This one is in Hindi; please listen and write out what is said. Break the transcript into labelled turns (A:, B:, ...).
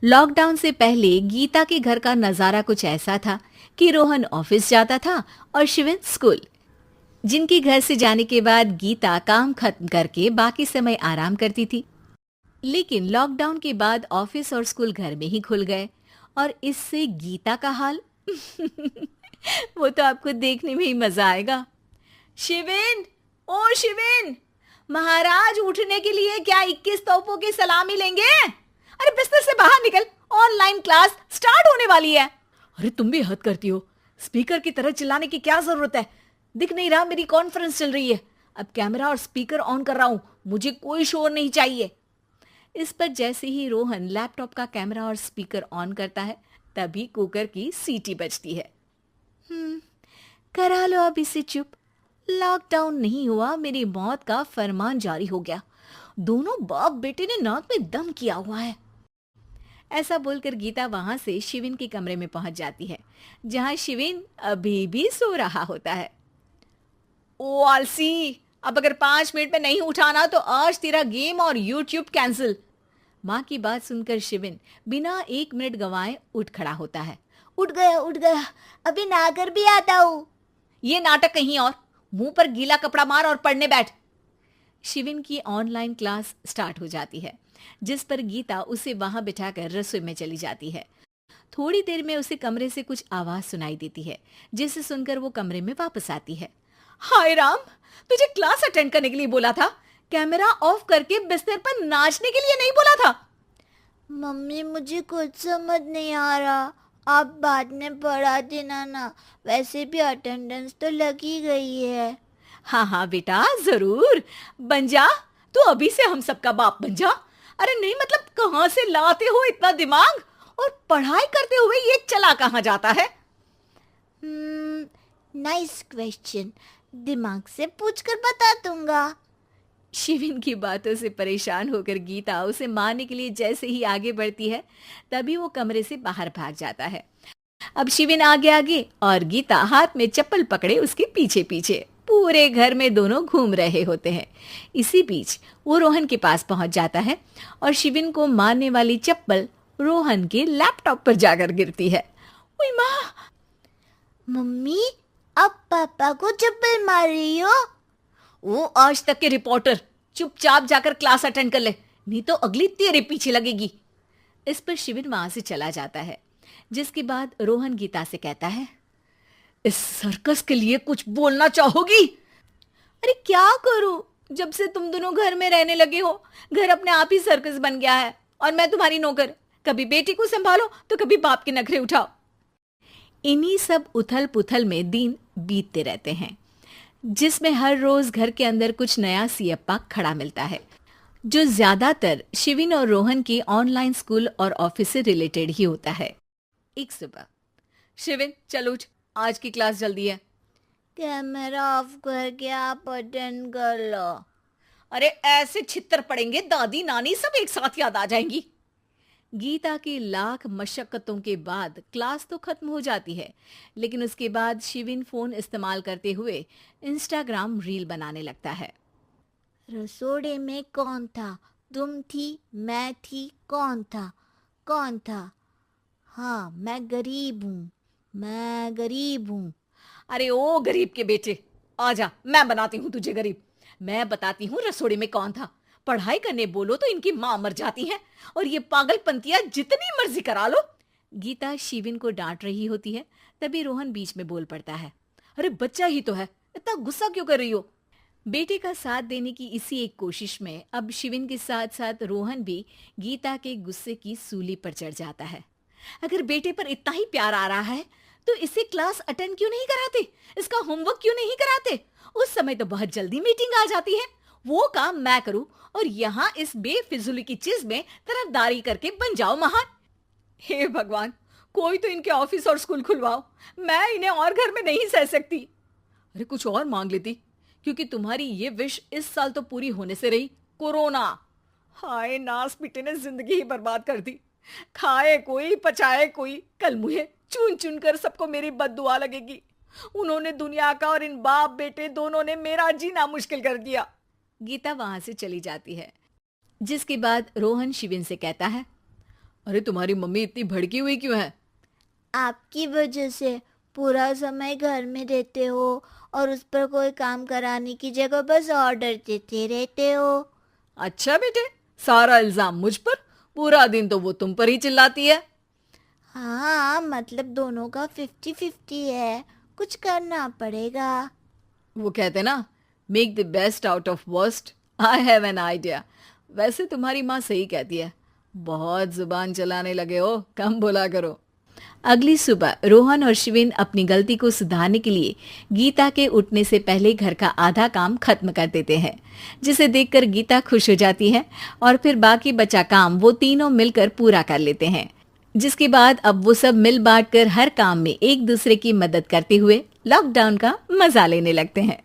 A: लॉकडाउन से पहले गीता के घर का नजारा कुछ ऐसा था कि रोहन ऑफिस जाता था और शिविन स्कूल। जिनके घर से जाने के बाद गीता काम खत्म करके बाकी समय आराम करती थी। लेकिन लॉकडाउन के बाद ऑफिस और स्कूल घर में ही खुल गए और इससे गीता का हाल वो तो आपको देखने में ही मजा आएगा। शिविन, ओ शिविन, महाराज उठने के लिए क्या 21 तोपों की सलामी लेंगे? अरे बिस्तर से बाहर निकल, ऑनलाइन क्लास स्टार्ट होने वाली है। अरे तुम भी हद करती हो, स्पीकर की तरह चिल्लाने की क्या जरूरत है? दिख नहीं रहा मेरी कॉन्फ्रेंस चल रही है। अब कैमरा और स्पीकर ऑन कर रहा हूं, मुझे कोई शोर नहीं चाहिए। इस पर जैसे ही रोहन लैपटॉप का कैमरा और स्पीकर ऑन करता है तभी कुकर की सीटी बजती है। करा लो अब इसे चुप। लॉकडाउन नहीं हुआ, मेरी मौत का फरमान जारी हो गया। दोनों बाप बेटे ने नाक में दम किया हुआ है। ऐसा बोलकर गीता वहां से शिविन के कमरे में पहुंच जाती है, जहां शिविन अभी भी सो रहा होता है। ओ आलसी, अब अगर 5 मिनट में नहीं उठाना तो आज तेरा गेम और यूट्यूब कैंसिल। माँ की बात सुनकर शिविन बिना 1 मिनट गंवाए उठ खड़ा होता है। उठ गया, अभी नहाकर भी आता हूँ। ये नाटक कहीं और, मुंह पर गीला कपड़ा मार और पढ़ने बैठ। शिविन की ऑनलाइन क्लास स्टार्ट हो जाती है, जिस पर गीता उसे वहां बिठाकर रसोई में चली जाती है। थोड़ी देर में उसे कमरे से कुछ आवाज सुनाई देती है, जिसे सुनकर वो कमरे में वापस आती है। हाय राम, तुझे क्लास अटेंड करने के लिए बोला था, कैमरा ऑफ करके बिस्तर पर नाचने के लिए नहीं बोला था।
B: मम्मी मुझे कुछ समझ नहीं आ रहा, आप बाद में पढ़ा देना ना, वैसे भी अटेंडेंस तो लगी गई है।
A: हाँ हाँ बेटा, जरूर बन जा। तू अभी से हम सबका बाप बन जा। अरे नहीं मतलब कहाँ से लाते हो इतना दिमाग, और पढ़ाई करते हुए ये चला कहाँ जाता है?
B: नाइस क्वेश्चन, दिमाग से पूछकर बता दूंगा।
A: शिविन की बातों से परेशान होकर गीता उसे मारने के लिए जैसे ही आगे बढ़ती है तभी वो कमरे से बाहर भाग जाता है। अब शिविन आगे आगे और गीता हाथ में चप्पल पकड़े उसके पीछे पीछे पूरे घर में दोनों घूम रहे होते हैं। इसी बीच वो रोहन के पास पहुंच जाता है और शिविन को मारने वाली चप्पल रोहन के लैपटॉप पर जाकर गिरती है। ओए माँ!
B: मम्मी, आप पापा को चप्पल मार रही हो?
A: वो आज तक के रिपोर्टर, चुपचाप जाकर क्लास अटेंड कर ले, नहीं तो अगली तेरे पीछे लगेगी। इस पर शिविन वहां से चला जाता है, जिसके बाद रोहन गीता से कहता है, इस सर्कस के लिए कुछ बोलना चाहोगी? अरे क्या करूं, जब से तुम दोनों घर में रहने लगे हो, घर अपने आप ही सर्कस बन गया है और मैं तुम्हारी नौकर। कभी बेटी को संभालो तो कभी बाप के नखरे उठाओ। इन्हीं सब उथल पुथल में दिन बीतते रहते हैं, जिसमें हर रोज घर के अंदर कुछ नया सियप्पा खड़ा मिलता है, जो ज्यादातर शिविन और रोहन के ऑनलाइन स्कूल और ऑफिस से रिलेटेड ही होता है। एक सुबह, शिविन चल उठ, आज की क्लास जल्दी है।
B: कैमरा ऑफ करके आप अटेंड कर लो।
A: अरे ऐसे छित्तर पड़ेंगे, दादी नानी सब एक साथ याद आ जाएंगी। गीता की लाख मशक्कतों के बाद क्लास तो खत्म हो जाती है, लेकिन उसके बाद शिविन फोन इस्तेमाल करते हुए इंस्टाग्राम रील बनाने लगता है।
B: रसोड़े में कौन था? तुम थी, मैं थी, कौन था? कौन था? हाँ, मैं गरीब हूँ, मैं गरीब हूँ।
A: अरे ओ गरीब के बेटे, आजा, मैं बनाती हूँ तुझे गरीब। मैं बताती हूँ रसोड़े में कौन था। पढ़ाई करने बोलो तो इनकी माँ मर जाती है, और ये पागलपंतियां जितनी मर्जी करा लो। गीता शिविन को डांट रही होती है, तभी रोहन बीच में बोल पड़ता है। अरे बच्चा ही तो है, इतना गुस्सा क्यों कर रही हो? बेटे का साथ देने की इसी एक कोशिश में अब शिविन के साथ साथ रोहन भी गीता के गुस्से की सूली पर चढ़ जाता है। अगर बेटे पर इतना ही प्यार आ रहा है तो इसे क्लास अटेंड क्यों नहीं कराते, इसका होमवर्क क्यों नहीं कराते? उस समय तो बहुत जल्दी मीटिंग आ जाती है, वो काम मैं करूं और यहाँ इस बेफिजुली की चीज में तरफदारी करके बन जाओ महान। हे भगवान, कोई तो इनके ऑफिस और स्कूल खुलवाओ, मैं इन्हें और घर में नहीं सह सकती। अरे कुछ और मांग लेती, क्योंकि तुम्हारी ये विश इस साल तो पूरी होने से रही, कोरोना। हाय नास पिटे ने जिंदगी ही बर्बाद कर दी। खाए कोई पचाए कोई, कल मुझे चुन चुन कर सबको मेरी बद्दुआ लगेगी। उन्होंने दुनिया का और इन बाप बेटे दोनों ने मेरा जीना मुश्किल कर दिया। गीता वहां से चली जाती है, जिसके बाद रोहन शिविन से कहता है, अरे तुम्हारी मम्मी इतनी भड़की हुई क्यों है?
B: आपकी वजह से पूरा समय घर में रहते हो और उस पर कोई काम कराने की जगह बस ऑर्डर देते रहते हो।
A: अच्छा बेटे, सारा इल्जाम मुझ पर, पूरा दिन तो वो तुम पर ही चिल्लाती है।
B: हाँ, मतलब दोनों का 50-50 है, कुछ करना पड़ेगा।
A: वो कहते ना, make the best out of worst. I have an idea. वैसे तुम्हारी माँ सही कहती है, बहुत जुबान चलाने लगे हो, कम बोला करो। अगली सुबह रोहन और शिविन अपनी गलती को सुधारने के लिए गीता के उठने से पहले घर का आधा काम खत्म कर देते हैं, जिसे देखकर गीता खुश हो जाती है और फिर बाकी बचा काम वो तीनों मिलकर पूरा कर लेते हैं। जिसके बाद अब वो सब मिल बांट कर हर काम में एक दूसरे की मदद करते हुए लॉकडाउन का मजा लेने लगते हैं।